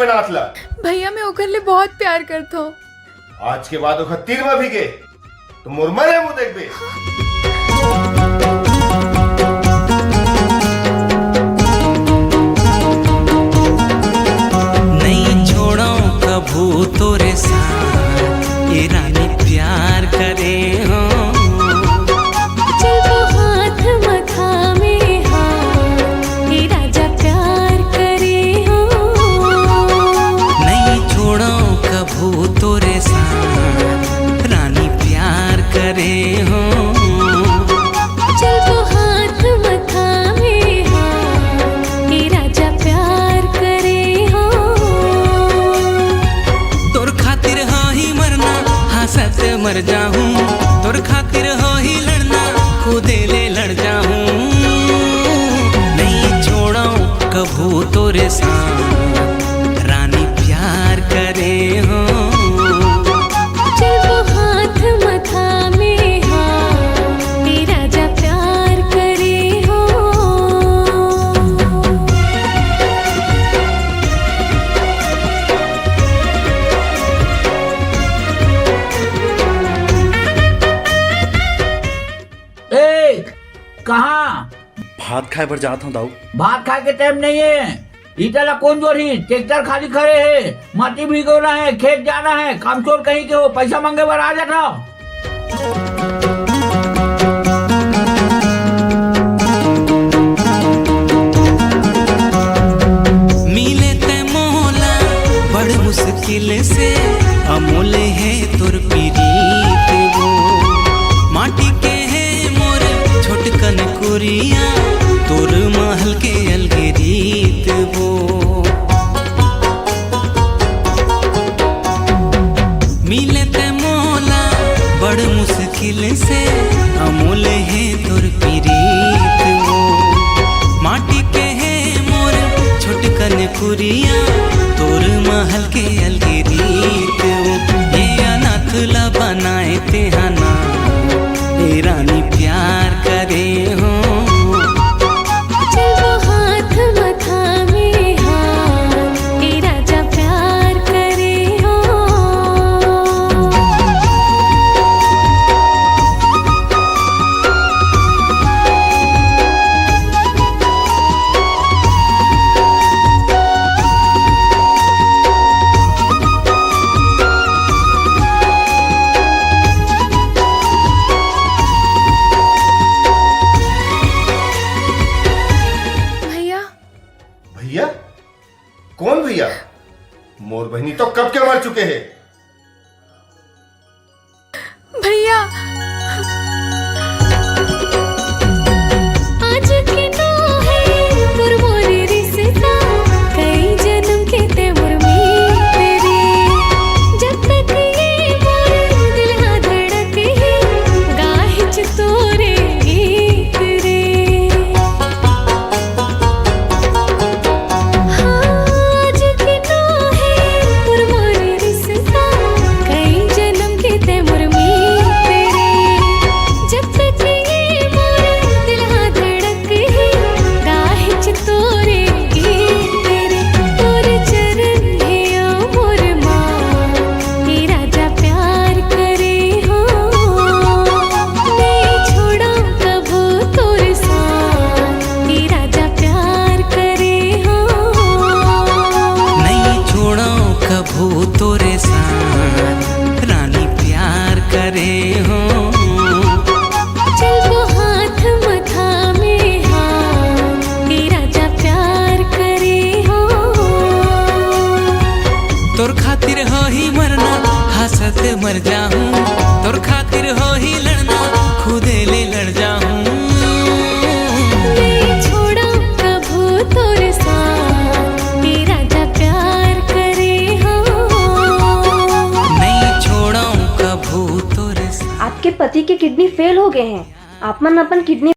में ना आतला। भैया मैं ओकर ले बहुत प्यार करता हूँ। आज के बाद ओखर तीर में भीगे तो मुरमर है मुंह देख बे। नहीं छोड़ो कभू तोरे साथ ये रानी प्यार करे हो। चल वो हाथ मथा में हाथ ये राजा प्यार करे हो। नहीं छोड़ो कभू तोरे साथ रानी प्यार करे हो। चल वो हाथ मथा में हाथ ये राजा प्यार करे हो। तोर खातिर हो ही मरना हंसत मर जाऊं। तोर खातिर हो ही लड़ना खुदे ले लड़ जाऊं। नहीं छोड़ो कभू तोरे साथ रानी प्यार करे हो। चल वो हाथ मथा में हाथ ये राजा प्यार करे हो। ए कहाँ भात खाए पर जाता हूँ दाऊ। भात खाए के टाइम नहीं है। इतला कौन जोर ही ट्रैक्टर खाली खड़े है, माटी भिगोना है, खेत जाना है, काम चोर कहीं के हो, पैसा मांगे बर आ जाता। मिले ते मोला बड़ मुश्किल से अमूल है तोर पीरीत वो। माटी के है मोर छोटकन कुरिया तोर महल के अलगे रीत वो। मिले ते मोला बड़ मुश्किल से अमूल है तोर पीरीत वो। माटी के है मोर छोटकन कुरिया तोर महल के अलगे रीत वो। ये अनाथ ला बनाए तेहाना ए रानी प्यार करे हो। चल वो हाथ मथा में हाथ ये राजा प्यार करे हो। भैया भैया? कौन भैया? मोर बहनी तो कब के मर चुके हैं। भैया आज के तो है मोर मोरे रिश्ता कई जन्म के ते मोर में तेरे। जब तक ये मोर दिल हा धड़के है गाहिच तोरे गीत रे। आज के तो है मोर मोरे रिश्ता कई जन्म के ते मोर में तेरे। जब तक ये मोर दिल हा धड़के है गाहिच तोरे गीत रे। तोर चरण है ओ मोर माँ ये राजा प्यार करे हो। नहीं छोड़ो कभू तोर साथ ये राजा प्यार करे हो। नहीं छोड़ो कभू तोरे साथ रानी प्यार करे हो। चल वो हाथ मथा में हाथ ये राजा प्यार करे हो। तोर खातिर हो ही मरना हंसत मर जाऊं। तोर खातिर हो ही लड़ना खुदे ले लड़ जाऊं। नहीं छोड़ो कभू तोर साथ ये राजा प्यार करे हो। नहीं छोड़ो कभू तोरे साथ। आपके पति की किडनी फेल हो गए हैं। आप मन अपन किडनी